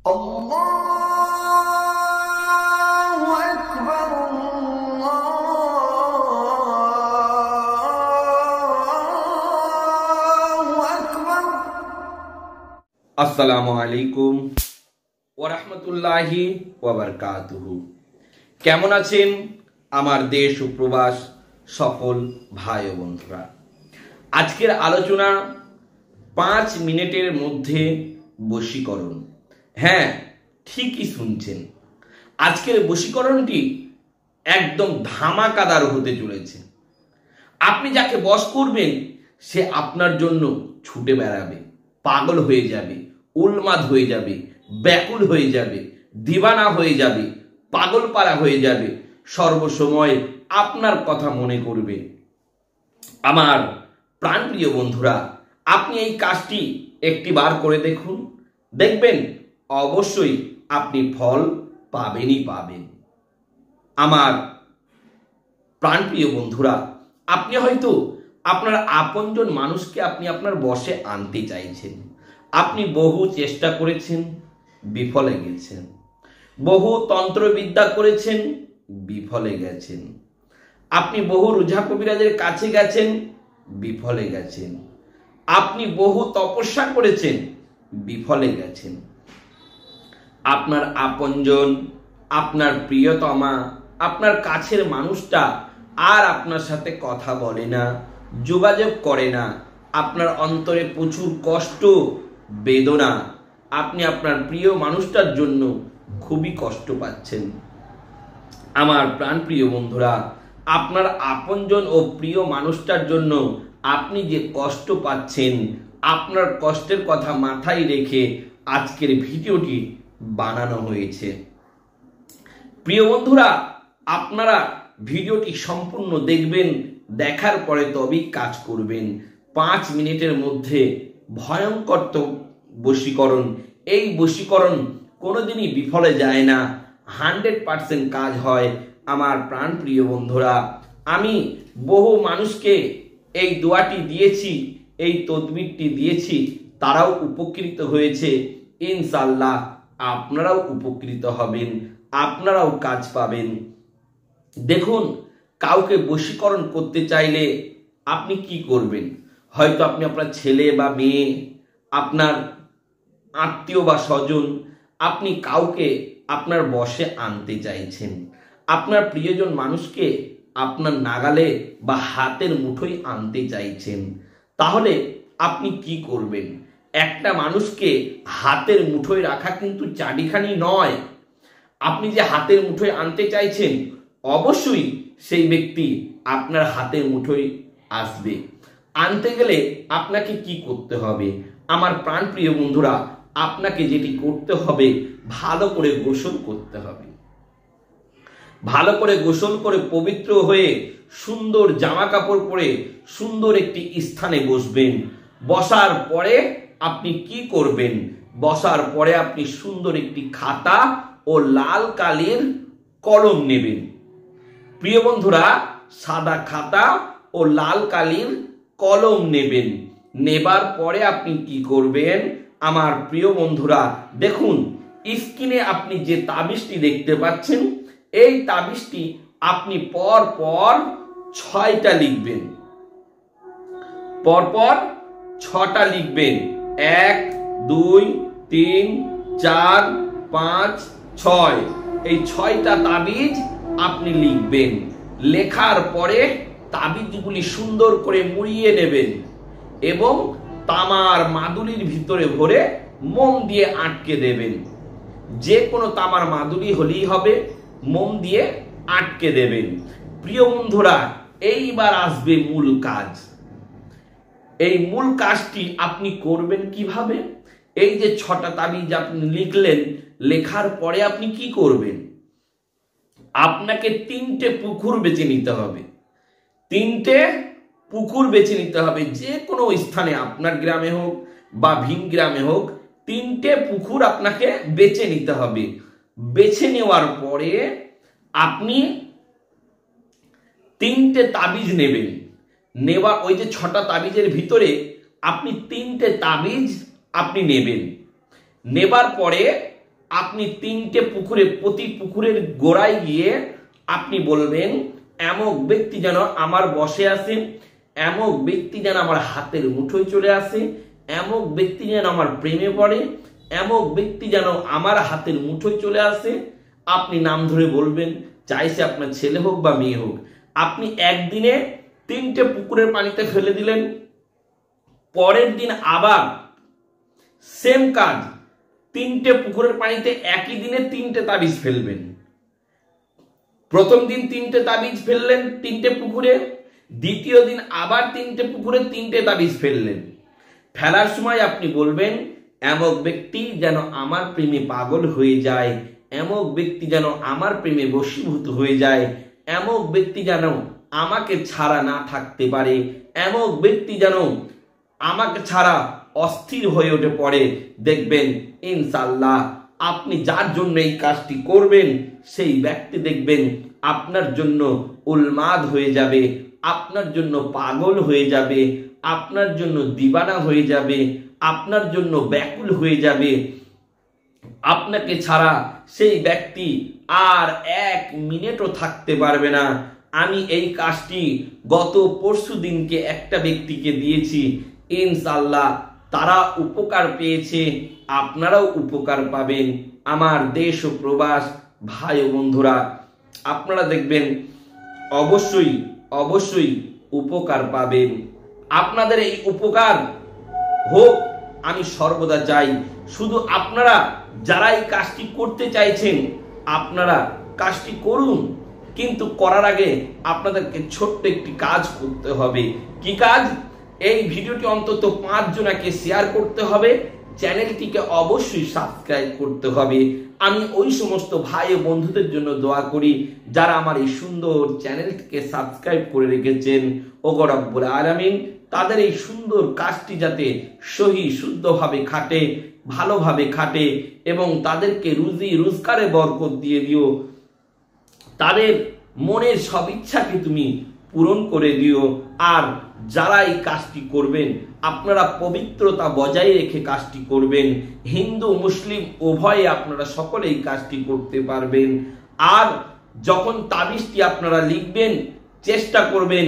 আল্লাহু আকবার আল্লাহু আকবার। আসসালামু আলাইকুম ওয়া রাহমাতুল্লাহি ওয়া বারাকাতুহু। কেমন আছেন আমার দেশ ও প্রবাস সকল ভাই ও বন্ধুরা? আজকের আলোচনা 5 মিনিটের মধ্যে বশীকরণ। হ্যাঁ, ঠিকই শুনছেন, আজকের বশীকরণটি একদম ধামাকাদার হতে চলেছে। আপনি যাকে বশ করবেন সে আপনার জন্য ছুটে বেড়াবে, পাগল হয়ে যাবে, উন্মাদ হয়ে যাবে, ব্যাকুল হয়ে যাবে, দিবানা হয়ে যাবে, পাগলপাড়া হয়ে যাবে, সর্বসময় আপনার কথা মনে করবে। আমার প্রাণপ্রিয় বন্ধুরা, আপনি এই কাজটি একটিবার করে দেখুন, দেখবেন অবশ্যই আপনি ফল পাবেনই পাবেন। আমার প্রাণপ্রিয় বন্ধুরা, আপনি হয়তো আপনার আপনজন মানুষকে আপনি আপনার বশে আনতে চাইছেন। আপনি বহু চেষ্টা করেছেন, বিফলে গেছেন। বহু তন্ত্রবিদ্যা করেছেন, বিফলে গেছেন। আপনি বহু রুঝা কবিরাজের কাছে গেছেন, বিফলে গেছেন। আপনি বহু তপস্যা করেছেন, বিফলে গেছেন। আপনার আপনজন, আপনার প্রিয়তমা, আপনার কাছের মানুষটা আর আপনার সাথে কথা বলে না, যোগাযোগ করে না। আপনার অন্তরে প্রচুর কষ্ট, বেদনা। আপনি আপনার প্রিয় মানুষটার জন্য খুবই কষ্ট পাচ্ছেন। আমার প্রাণপ্রিয় বন্ধুরা, আপনার আপনজন ও প্রিয় মানুষটার জন্য আপনি যে কষ্ট পাচ্ছেন, আপনার কষ্টের কথা মাথায় রেখে আজকের ভিডিওটি বানানো হয়েছে। প্রিয় বন্ধুরা, আপনারা ভিডিওটি সম্পূর্ণ দেখবেন, দেখার পরে তবেই কাজ করবেন। 5 মিনিটের মধ্যে ভয়ঙ্কর বশীকরণ। এই বশীকরণ কোনোদিনই বিফলে যায় না, 100% কাজ হয়। আমার প্রাণপ্রিয় বন্ধুরা, আমি বহু মানুষকে এই দোয়াটি দিয়েছি, এই তদবিরটি দিয়েছি, তারাও উপকৃত হয়েছে। ইনশাআল্লাহ আপনারাও উপকৃত হবেন, আপনারাও কাজ পাবেন। দেখুন, কাউকে বশীকরণ করতে চাইলে আপনি কি করবেন? হয়তো আপনি আপনার ছেলে বা মেয়ে, আপনার আত্মীয় বা স্বজন, আপনি কাউকে আপনার বশে আনতে চাইছেন। আপনার প্রিয়জন মানুষকে আপনার নাগালে বা হাতের মুঠোয় আনতে চাইছেন। তাহলে আপনি কি করবেন? একটা মানুষকে হাতের মুঠোয় রাখা কিন্তু চাবিখানি নয়। আপনি যে হাতের মুঠোয় আনতে চাইছেন, অবশ্যই সেই ব্যক্তি আপনার হাতের মুঠোয় আসবে। আনতে গেলে আপনাকে কি করতে হবে? আমার প্রাণপ্রিয় বন্ধুরা, আপনাকে যেটি করতে হবে, ভালো করে গোসল করতে হবে। ভালো করে গোসল করে পবিত্র হয়ে সুন্দর জামা কাপড় পরে সুন্দর একটি স্থানে বসবেন। বসার পরে আপনি কি করবেন? বসার পরে আপনি সুন্দর একটি খাতা ও লাল কালির কলম নেবেন। প্রিয় বন্ধুরা, সাদা খাতা ও লাল কালির কলম নেবেন। নেবার পরে আপনি কি করবেন? আমার প্রিয় বন্ধুরা, দেখুন স্ক্রিনে আপনি যে তাবিজটি দেখতে পাচ্ছেন, এই তাবিজটি আপনি পর পর 6টা লিখবেন। পরপর 6টা লিখবেন। 1 2 3 4 5 6। এই 6টা তাবিজ আপনি লিখবেন। লেখার পরে তাবিজগুলি সুন্দর করে মুড়িয়ে নেবেন এবং তামার মাদুলির ভিতরে ভরে মোম দিয়ে আটকে দেবেন। যে কোনো তামার মাদুলি হলেই হবে, মোম দিয়ে আটকে দেবেন। প্রিয় বন্ধুরা, এইবার আসবে মূল কাজ। এই মূল কাজটি আপনি করবেন কিভাবে? এই যে 6টা তাবিজ আপনি লিখলেন, লেখার পরে আপনি কি করবেন? আপনাকে 3টে পুকুর বেছে নিতে হবে। 3টে পুকুর বেছে নিতে হবে, যে কোনো স্থানে, আপনার গ্রামে হোক বা ভিন গ্রামে হোক, 3টে পুকুর আপনাকে বেছে নিতে হবে। বেছে নেওয়ার পরে আপনি 3টে তাবিজ নেবেন। নেওয়া ওই যে 6টা তাবিজের ভিতরে আপনি 3টে তাবিজ আপনি নেবেন। নেবার পরে আপনি 3টে পুকুরে, প্রতি পুকুরের গোড়ায় গিয়ে আপনি বলবেন, এমক ব্যক্তি যেন আমার বসে আসে, এমক ব্যক্তি যেন আমার হাতের মুঠোয় চলে আসে, এমক ব্যক্তি যেন আমার প্রেমে পড়ে, এমক ব্যক্তি যেন আমার হাতের মুঠোয় চলে আসে। আপনি নাম ধরে বলবেন, চাইছে আপনার ছেলে হোক বা মেয়ে হোক। আপনি একদিনে 3টে পুকুরের পানিতে ফেলে দিলেন, পরের দিন আবার সেম কাজ, 3টে পুকুরের পানিতে একই দিনে 3টে তাবিজ ফেলবেন। প্রথম দিন 3টে তাবিজ ফেললেন 3টে পুকুরে, দ্বিতীয় দিন আবার 3টে পুকুরে 3টে তাবিজ ফেললেন। ফেলার সময় আপনি বলবেন, এমক ব্যক্তি যেন আমার প্রেমে পাগল হয়ে যায়, এমক ব্যক্তি যেন আমার প্রেমে বশীভূত হয়ে যায়, এমক ব্যক্তি যেন আমাকে ছাড়া না থাকতে পারে, এমক ব্যক্তি যেন আমাকে ছাড়া অস্থির হয়ে উঠে পড়ে। দেখবেন ইনশাআল্লাহ আপনি যার জন্য এই কাজটি করবেন সেই ব্যক্তি দেখবেন আপনার জন্য উন্মাদ হয়ে যাবে, আপনার জন্য পাগল হয়ে যাবে, আপনার জন্য দিবানা হয়ে যাবে, আপনার জন্য ব্যাকুল হয়ে যাবে। আপনাকে ছাড়া সেই ব্যক্তি আর 1 মিনিটও থাকতে পারবে না। আমি এই কাজটি গত পরশু দিনকে একটা ব্যক্তিকে দিয়েছি, ইনশাআল্লাহ তারা উপকার পেয়েছে, আপনারাও উপকার পাবেন। আমার দেশ ও প্রবাস ভাই ও বন্ধুরা, আপনারা দেখবেন অবশ্যই অবশ্যই উপকার পাবেন। আপনাদের এই উপকার হোক আমি সর্বদা চাই। শুধু আপনারা যারা এই কাজটি করতে চাইছেন আপনারা কাজটি করুন, কিন্তু করার আগে আপনাদেরকে ছোট্ট একটি কাজ করতে হবে। কি কাজ? এই ভিডিওটি অন্তত 5 জনকে শেয়ার করতে হবে, চ্যানেলটিকে অবশ্যই সাবস্ক্রাইব করতে হবে। আমি ওই সমস্ত ভাই ও বন্ধুদের জন্য দোয়া করি যারা আমার এই সুন্দর চ্যানেলটিকে সাবস্ক্রাইব করে রেখেছেন। ওগো রব্বুল আলামিন তাদের এই সুন্দর কাজটি যাতে সহি শুদ্ধভাবে খাটে, ভালোভাবে খাটে এবং তাদেরকে রুজি রোজগারে বরকত দিয়ে দিও। তাদের মনের সব ইচ্ছাকে তুমি পূরণ করে দিও। আর যারা এই কাজটি করবেন আপনারা পবিত্রতা বজায় রেখে কাজটি করবেন। হিন্দু মুসলিম উভয়ে আপনারা সকলে এই কাজটি করতে পারবেন। আর যখন তাবিজটি আপনারা লিখবেন চেষ্টা করবেন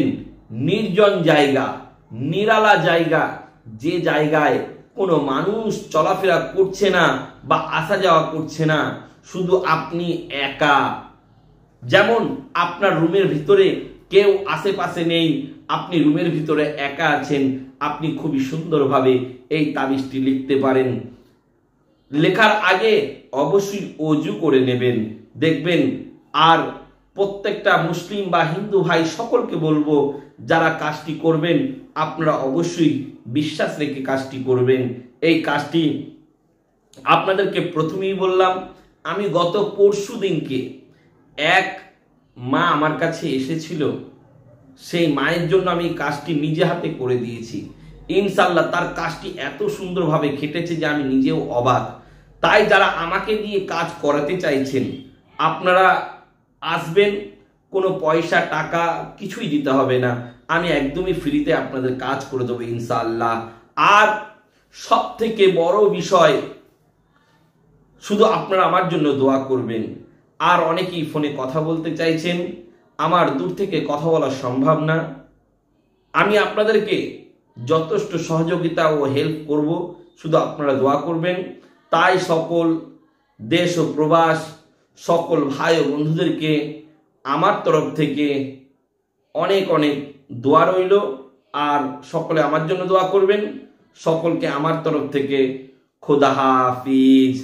নির্জন জায়গা, নিরালা জায়গা, যে জায়গায় কোনো মানুষ চলাফেরা করছে না বা আসা যাওয়া করছে না, শুধু আপনি একা। যেমন আপনার রুমের ভিতরে কেউ আশেপাশে নেই, আপনি রুমের ভিতরে একা আছেন, আপনি খুবই সুন্দরভাবে এই তাবিজটি লিখতে পারেন। লেখার আগে অবশ্যই ওযু করে নেবেন, দেখবেন। আর প্রত্যেকটা মুসলিম বা হিন্দু ভাই সকলকে বলবো যারা কাজটি করবেন আপনারা অবশ্যই বিশ্বাস রেখে কাজটি করবেন। এই কাজটি আপনাদেরকে প্রথমেই বললাম, আমি গত পরশু দিনকে এক মা আমার কাছে এসেছিল, সেই মায়ের জন্য আমি কাজটি নিজে হাতে করে দিয়েছি। ইনশাআল্লাহ তার কাজটি এত সুন্দরভাবে খেটেছে যে আমি নিজেও অবাক। তাই যারা আমাকে দিয়ে কাজ করাতে চাইছেন আপনারা আসবেন, কোনো পয়সা টাকা কিছুই দিতে হবে না, আমি একদমই ফ্রিতে আপনাদের কাজ করে দেবো ইনশাআল্লাহ। আর সব থেকে বড় বিষয়, শুধু আপনারা আমার জন্য দোয়া করবেন। আর অনেকেই ফোনে কথা বলতে চাইছেন, আমার দূর থেকে কথা বলা সম্ভব না, আমি আপনাদেরকে যথেষ্ট সহযোগিতা ও হেল্প করব, শুধু আপনারা দোয়া করবেন। তাই সকল দেশ ও প্রবাস সকল ভাই ও বন্ধুদেরকে আমার তরফ থেকে অনেক অনেক দোয়া রইল। আর সকলে আমার জন্য দোয়া করবেন। সকলকে আমার তরফ থেকে খোদা হাফিজ।